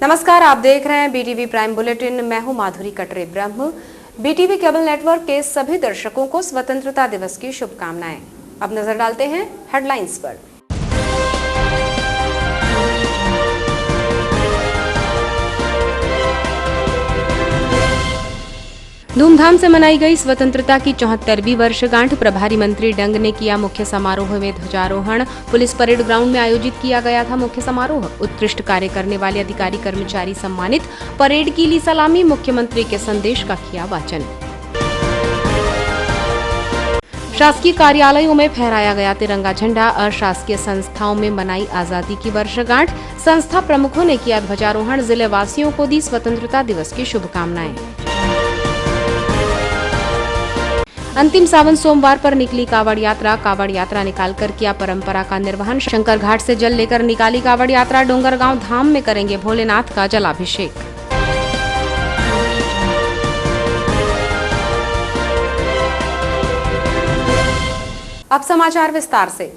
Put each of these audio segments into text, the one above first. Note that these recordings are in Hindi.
नमस्कार, आप देख रहे हैं बीटीवी प्राइम बुलेटिन। मैं हूं माधुरी कटरे ब्रह्म। बीटीवी केबल नेटवर्क के सभी दर्शकों को स्वतंत्रता दिवस की शुभकामनाएं। अब नजर डालते हैं हेडलाइंस पर। धूमधाम से मनाई गई स्वतंत्रता की 74वीं वर्षगांठ। प्रभारी मंत्री डंग ने किया मुख्य समारोह में ध्वजारोहण। पुलिस परेड ग्राउंड में आयोजित किया गया था मुख्य समारोह। उत्कृष्ट कार्य करने वाले अधिकारी कर्मचारी सम्मानित। परेड की ली सलामी। मुख्यमंत्री के संदेश का किया वाचन। शासकीय कार्यालयों में फहराया गया तिरंगा झंडा। अशासकीय संस्थाओं में मनाई आजादी की वर्षगांठ। संस्था प्रमुखों ने किया ध्वजारोहण। जिले वासियों को दी स्वतंत्रता दिवस की शुभकामनाएं। अंतिम सावन सोमवार पर निकली कावड़ यात्रा। कावड़ यात्रा निकालकर किया परंपरा का निर्वहन। शंकर घाट से जल लेकर निकाली कावड़ यात्रा। डोंगरगांव धाम में करेंगे भोलेनाथ का जलाभिषेक। अब समाचार विस्तार से।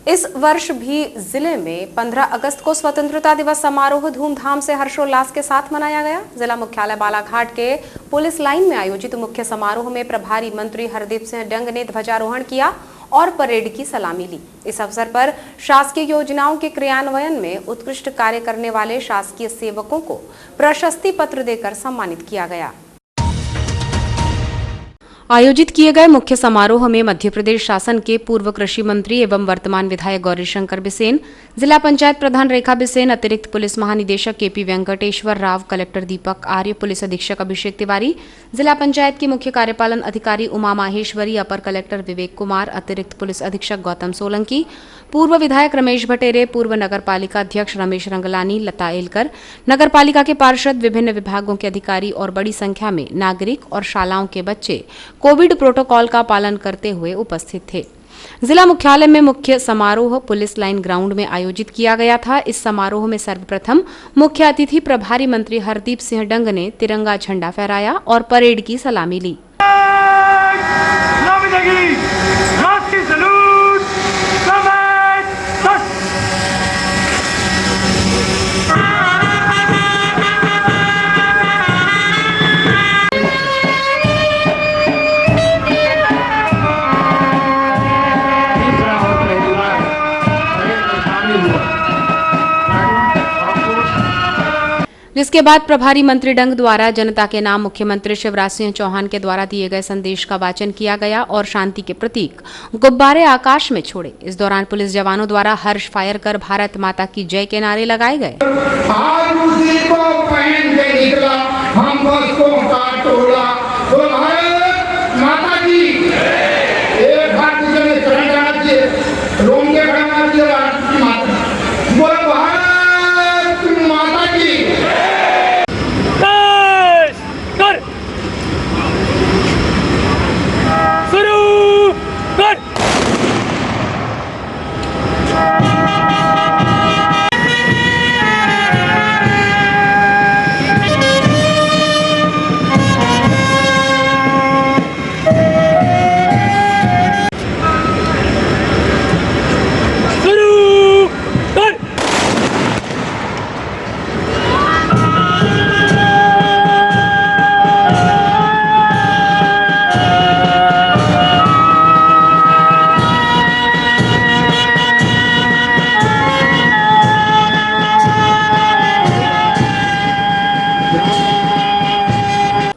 इस वर्ष भी जिले में 15 अगस्त को स्वतंत्रता दिवस समारोह धूमधाम से हर्षोल्लास के साथ मनाया गया। जिला मुख्यालय बालाघाट के पुलिस लाइन में आयोजित मुख्य समारोह में प्रभारी मंत्री हरदीप सिंह डंग ने ध्वजारोहण किया और परेड की सलामी ली। इस अवसर पर शासकीय योजनाओं के क्रियान्वयन में उत्कृष्ट कार्य करने वाले शासकीय सेवकों को प्रशस्ति पत्र देकर सम्मानित किया गया। आयोजित किए गए मुख्य समारोह में मध्य प्रदेश शासन के पूर्व कृषि मंत्री एवं वर्तमान विधायक गौरीशंकर बिसेन, जिला पंचायत प्रधान रेखा बिसेन, अतिरिक्त पुलिस महानिदेशक केपी वेंकटेश्वर राव, कलेक्टर दीपक आर्य, पुलिस अधीक्षक अभिषेक तिवारी, जिला पंचायत की मुख्य कार्यपालन अधिकारी उमा माहेश्वरी, अपर कलेक्टर विवेक कुमार, अतिरिक्त पुलिस अधीक्षक गौतम सोलंकी, पूर्व विधायक रमेश भटेरे, पूर्व नगर पालिका अध्यक्ष रमेश रंगलानी, लता एलकर, नगर पालिका के पार्षद, विभिन्न विभागों के अधिकारी और बड़ी संख्या में नागरिक और शालाओं के बच्चे कोविड प्रोटोकॉल का पालन करते हुए उपस्थित थे। जिला मुख्यालय में मुख्य समारोह पुलिस लाइन ग्राउंड में आयोजित किया गया था। इस समारोह में सर्वप्रथम मुख्य अतिथि प्रभारी मंत्री हरदीप सिंह डंग ने तिरंगा झंडा फहराया और परेड की सलामी ली। जिसके बाद प्रभारी मंत्री डंग द्वारा जनता के नाम मुख्यमंत्री शिवराज सिंह चौहान के द्वारा दिए गए संदेश का वाचन किया गया और शांति के प्रतीक गुब्बारे आकाश में छोड़े। इस दौरान पुलिस जवानों द्वारा हर्ष फायर कर भारत माता की जय के नारे लगाए गए। आज उसी को पहन के निकला हम बसों का टोला, तो भारत माता की एक भारतीय जन शरण राज्य रोम के गणराज्य भारत की माता, बोलो भारत माता की।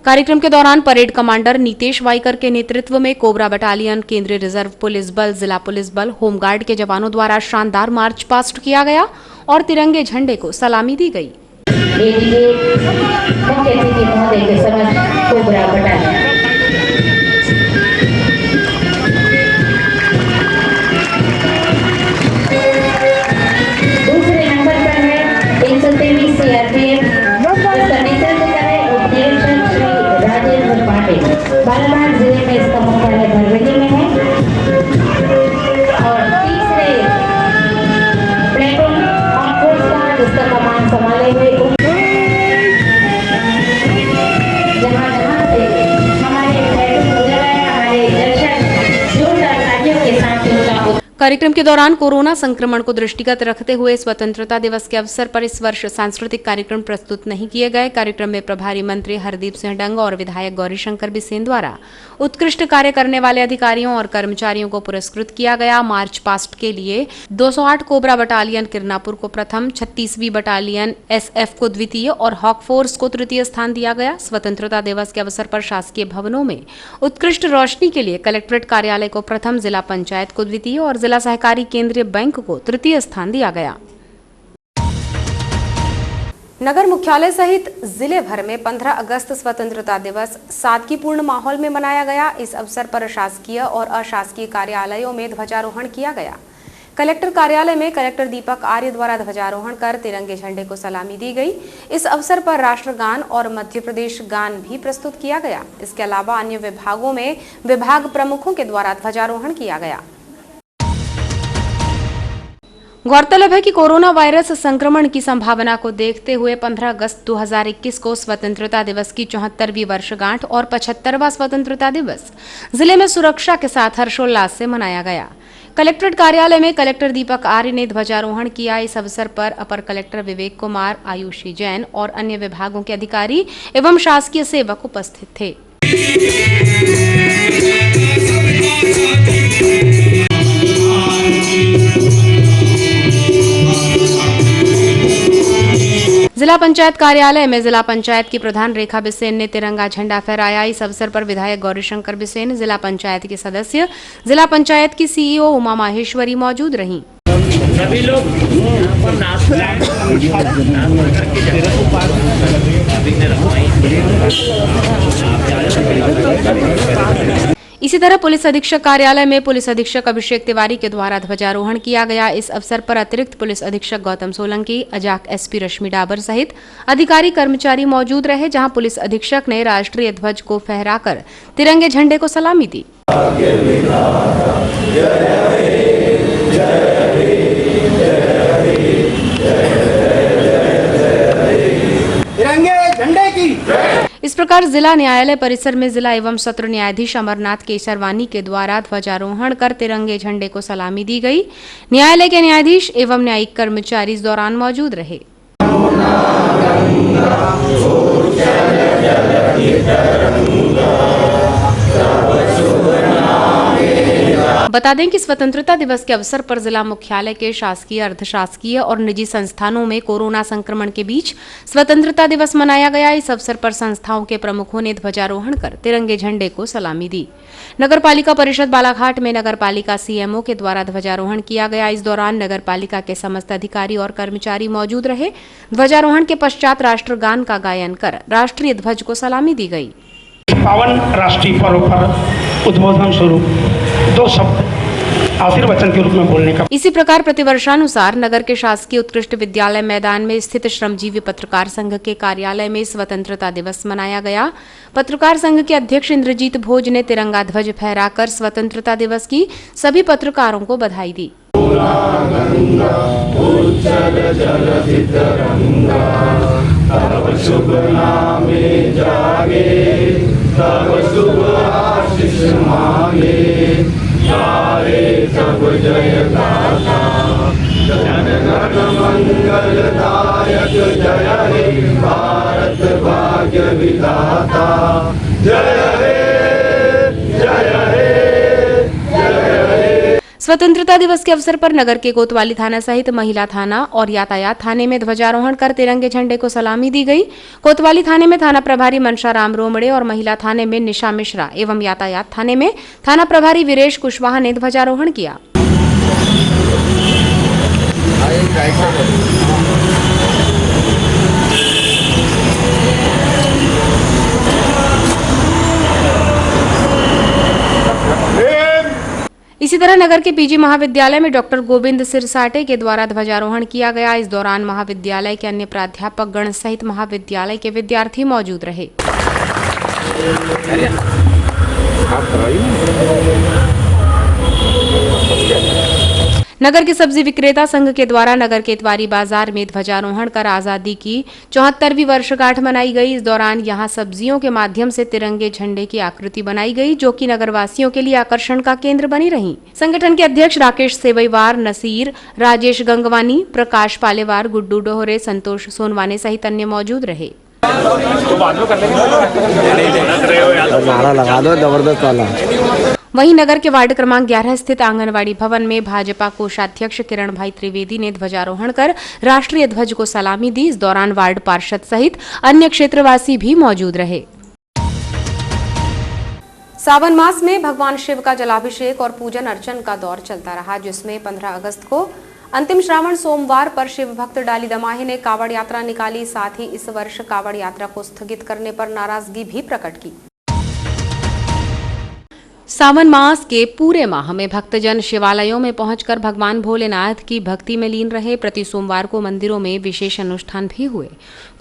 कार्यक्रम के दौरान परेड कमांडर नीतेश वाइकर के नेतृत्व में कोबरा बटालियन, केंद्रीय रिजर्व पुलिस बल, जिला पुलिस बल, होमगार्ड के जवानों द्वारा शानदार मार्च पास्ट किया गया और तिरंगे झंडे को सलामी दी गई। दूसरे नंबर पर है 123 सीआरपीएफ, बालाघाट जिले में इसका मुख्यालय भरवेली में है। और तीसरे प्लेटून ऑफकोर्स का जिसका कमान संभाले हुए जहाँ से हमारे प्लेटून गुजर रहे, हमारे दर्शक जो राज्यों के साथ कार्यक्रम के दौरान कोरोना संक्रमण को दृष्टिगत रखते हुए स्वतंत्रता दिवस के अवसर पर इस वर्ष सांस्कृतिक कार्यक्रम प्रस्तुत नहीं किए गए। कार्यक्रम में प्रभारी मंत्री हरदीप सिंह डंग और विधायक गौरीशंकर बिसेन द्वारा उत्कृष्ट कार्य करने वाले अधिकारियों और कर्मचारियों को पुरस्कृत किया गया। मार्च पास्ट के लिए 208 कोबरा बटालियन किरनापुर को प्रथम, 36वीं बटालियन SF को द्वितीय और हॉक फोर्स को तृतीय स्थान दिया गया। स्वतंत्रता दिवस के अवसर पर शासकीय भवनों में उत्कृष्ट रोशनी के लिए कलेक्ट्रेट कार्यालय को प्रथम, जिला पंचायत को द्वितीय और जिला सहकारी केंद्रीय बैंक को तृतीय स्थान दिया गया। नगर मुख्यालय सहित जिले भर में 15 अगस्त स्वतंत्रता दिवस सादगीपूर्ण माहौल में मनाया गया। इस अवसर पर शासकीय और अशासकीय कार्यालयों में ध्वजारोहण किया गया। कलेक्टर कार्यालय में कलेक्टर दीपक आर्य द्वारा ध्वजारोहण कर तिरंगे झंडे को सलामी दी गई। इस अवसर पर राष्ट्रगान और मध्य प्रदेश गान भी प्रस्तुत किया गया। इसके अलावा अन्य विभागों में विभाग प्रमुखों के द्वारा ध्वजारोहण किया गया। गौरतलब है कि कोरोना वायरस संक्रमण की संभावना को देखते हुए 15 अगस्त 2021 को स्वतंत्रता दिवस की 74वीं वर्षगांठ और 75वां स्वतंत्रता दिवस जिले में सुरक्षा के साथ हर्षोल्लास से मनाया गया। कलेक्ट्रेट कार्यालय में कलेक्टर दीपक आर्य ने ध्वजारोहण किया। इस अवसर पर अपर कलेक्टर विवेक कुमार, आयुषी जैन और अन्य विभागों के अधिकारी एवं शासकीय सेवक उपस्थित थे। जिला पंचायत कार्यालय में जिला पंचायत की प्रधान रेखा बिसेन ने तिरंगा झंडा फहराया। इस अवसर पर विधायक गौरीशंकर बिसेन, जिला पंचायत के सदस्य, जिला पंचायत की CEO उमा माहेश्वरी मौजूद रहीं। सभी लोग इसी तरह पुलिस अधीक्षक कार्यालय में पुलिस अधीक्षक अभिषेक तिवारी के द्वारा ध्वजारोहण किया गया। इस अवसर पर अतिरिक्त पुलिस अधीक्षक गौतम सोलंकी, अजाक SP रश्मि डाबर सहित अधिकारी कर्मचारी मौजूद रहे, जहां पुलिस अधीक्षक ने राष्ट्रीय ध्वज को फहराकर तिरंगे झंडे को सलामी दी। इस प्रकार जिला न्यायालय परिसर में जिला एवं सत्र न्यायाधीश अमरनाथ केसरवानी के द्वारा ध्वजारोहण कर तिरंगे झंडे को सलामी दी गई। न्यायालय के न्यायाधीश एवं न्यायिक कर्मचारी इस दौरान मौजूद रहे। बता दें कि स्वतंत्रता दिवस के अवसर पर जिला मुख्यालय के शासकीय, अर्धशासकीय और निजी संस्थानों में कोरोना संक्रमण के बीच स्वतंत्रता दिवस मनाया गया। इस अवसर पर संस्थाओं के प्रमुखों ने ध्वजारोहण कर तिरंगे झंडे को सलामी दी। नगर पालिका परिषद बालाघाट में नगर पालिका CMO के द्वारा ध्वजारोहण किया गया। इस दौरान नगर पालिका के समस्त अधिकारी और कर्मचारी मौजूद रहे। ध्वजारोहण के पश्चात राष्ट्रगान का गायन कर राष्ट्रीय ध्वज को सलामी दी गई। पावन राष्ट्रीय पर्व पर उद्बोधन स्वरूप 2 शब्द आशीर्वचन के रूप में बोलने का। इसी प्रकार प्रतिवर्षानुसार नगर के शासकीय उत्कृष्ट विद्यालय मैदान में स्थित श्रमजीवी पत्रकार संघ के कार्यालय में स्वतंत्रता दिवस मनाया गया। पत्रकार संघ के अध्यक्ष इंद्रजीत भोज ने तिरंगा ध्वज फहराकर स्वतंत्रता दिवस की सभी पत्रकारों को बधाई दी। स्वतंत्रता दिवस के अवसर पर नगर के कोतवाली थाना सहित महिला थाना और यातायात थाने में ध्वजारोहण कर तिरंगे झंडे को सलामी दी गई। कोतवाली थाने में थाना प्रभारी मनशा राम रोमड़े और महिला थाने में निशा मिश्रा एवं यातायात थाने में थाना प्रभारी वीरेश कुशवाहा ने ध्वजारोहण किया। इसी तरह नगर के PG महाविद्यालय में डॉक्टर गोविंद सिरसाटे के द्वारा ध्वजारोहण किया गया। इस दौरान महाविद्यालय के अन्य प्राध्यापक गण सहित महाविद्यालय के विद्यार्थी मौजूद रहे। नगर के सब्जी विक्रेता संघ के द्वारा नगर के इतवारी बाजार में ध्वजारोहण कर आजादी की 74वीं वर्षगांठ मनाई गई। इस दौरान यहां सब्जियों के माध्यम से तिरंगे झंडे की आकृति बनाई गई, जो कि नगरवासियों के लिए आकर्षण का केंद्र बनी रही। संगठन के अध्यक्ष राकेश सेवईवार, नसीर, राजेश गंगवानी, प्रकाश पालेवार, गुड्डू डोहरे, संतोष सोनवाने सहित अन्य मौजूद रहे। नारा लगा दो जबरदस्त वाला। वहीं नगर के वार्ड क्रमांक 11 स्थित आंगनवाड़ी भवन में भाजपा कोषाध्यक्ष किरण भाई त्रिवेदी ने ध्वजारोहण कर राष्ट्रीय ध्वज को सलामी दी। इस दौरान वार्ड पार्षद सहित अन्य क्षेत्रवासी भी मौजूद रहे। सावन मास में भगवान शिव का जलाभिषेक और पूजन अर्चन का दौर चलता रहा, जिसमें 15 अगस्त को अंतिम श्रावण सोमवार पर शिव भक्त डाली दमाही ने कावड़ यात्रा निकाली। साथ ही इस वर्ष कावड़ यात्रा को स्थगित करने पर नाराजगी भी प्रकट की। सावन मास के पूरे माह में भक्तजन शिवालयों में पहुंचकर भगवान भोलेनाथ की भक्ति में लीन रहे। प्रति सोमवार को मंदिरों में विशेष अनुष्ठान भी हुए।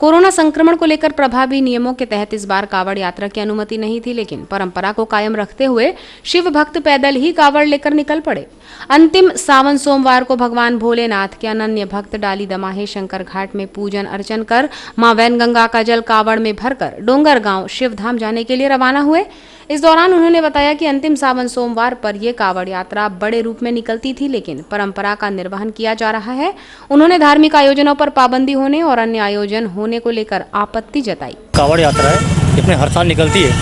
कोरोना संक्रमण को लेकर प्रभावी नियमों के तहत इस बार कावड़ यात्रा की अनुमति नहीं थी, लेकिन परंपरा को कायम रखते हुए शिव भक्त पैदल ही कावड़ लेकर निकल पड़े। अंतिम सावन सोमवार को भगवान भोलेनाथ के अनन्य भक्त डाली दमाहे शंकर घाट में पूजन अर्चन कर मां वैनगंगा का जल कावड़ में भरकर डोंगरगांव शिवधाम जाने के लिए रवाना हुए। इस दौरान उन्होंने बताया कि अंतिम सावन सोमवार पर यह कावड़ यात्रा बड़े रूप में निकलती थी, लेकिन परंपरा का निर्वहन किया जा रहा है। उन्होंने धार्मिक आयोजनों पर पाबंदी होने और अन्य आयोजन होने को लेकर आपत्ति जताई। कावड़ यात्रा है, इसमें हर साल निकलती है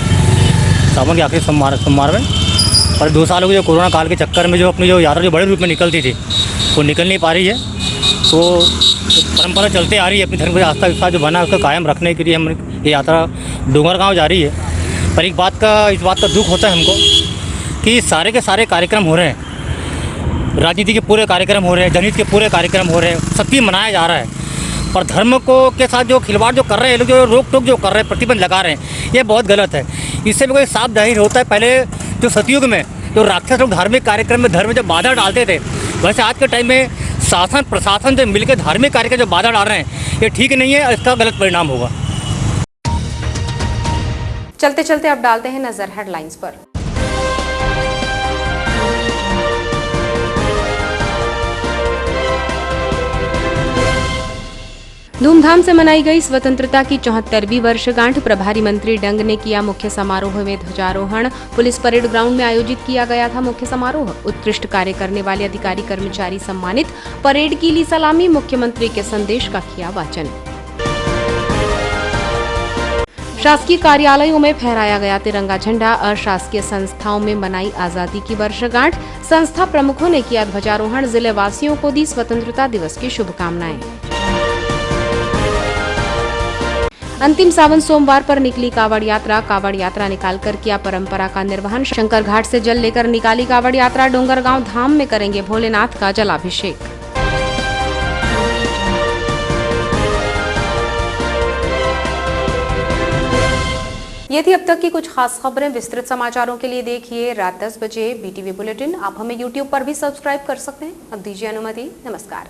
सावन के आखिरी सोमवार में, और 2 सालों के जो कोरोना काल के चक्कर में जो अपनी जो यात्रा जो बड़े रूप में निकलती थी वो निकल नहीं पा रही है। तो परंपरा चलते आ रही है, अपनी धर्म की आस्था विश्वास जो बना उसको कायम रखने के लिए हम ये यात्रा डोंगरगांव जा रही है। पर इस बात का दुख होता है हमको कि सारे के सारे कार्यक्रम हो रहे हैं, राजनीति के पूरे कार्यक्रम हो रहे हैं, जनहित के पूरे कार्यक्रम हो रहे हैं, सबकी मनाया जा रहा है, पर धर्म को के साथ जो खिलवाड़ जो कर रहे हैं लोग, जो रोक टोक जो कर रहे हैं, प्रतिबंध लगा रहे हैं, ये बहुत गलत है। इससे भी कोई साफ जाहिर होता है, पहले जो सतयुग में जो राक्षस लोग धार्मिक कार्यक्रम में धर्म में जब बाधा डालते थे, वैसे आज के टाइम में शासन प्रशासन से मिलकर धार्मिक कार्यक्रम जो बाधा डाल रहे हैं, ये ठीक नहीं है, इसका गलत परिणाम होगा। चलते चलते अब डालते हैं नजर हेडलाइंस पर। धूमधाम से मनाई गई स्वतंत्रता की 74वीं वर्षगांठ। प्रभारी मंत्री डंग ने किया मुख्य समारोह में ध्वजारोहण। पुलिस परेड ग्राउंड में आयोजित किया गया था मुख्य समारोह। उत्कृष्ट कार्य करने वाले अधिकारी कर्मचारी सम्मानित। परेड की ली सलामी। मुख्यमंत्री के संदेश का किया वाचन। शासकीय कार्यालयों में फहराया गया तिरंगा झंडा। अशासकीय संस्थाओं में मनाई आजादी की वर्षगांठ। संस्था प्रमुखों ने किया ध्वजारोहण। जिले वासियों को दी स्वतंत्रता दिवस की शुभकामनाएं। अंतिम सावन सोमवार पर निकली कावड़ यात्रा। कावड़ यात्रा निकालकर किया परंपरा का निर्वहन। शंकर घाट से जल लेकर निकाली कावड़ यात्रा। डोंगरगांव धाम में करेंगे भोलेनाथ का जलाभिषेक। ये थी अब तक की कुछ खास खबरें। विस्तृत समाचारों के लिए देखिए रात 10 बजे BTV बुलेटिन। आप हमें YouTube पर भी सब्सक्राइब कर सकते हैं। अब दीजिए अनुमति। नमस्कार।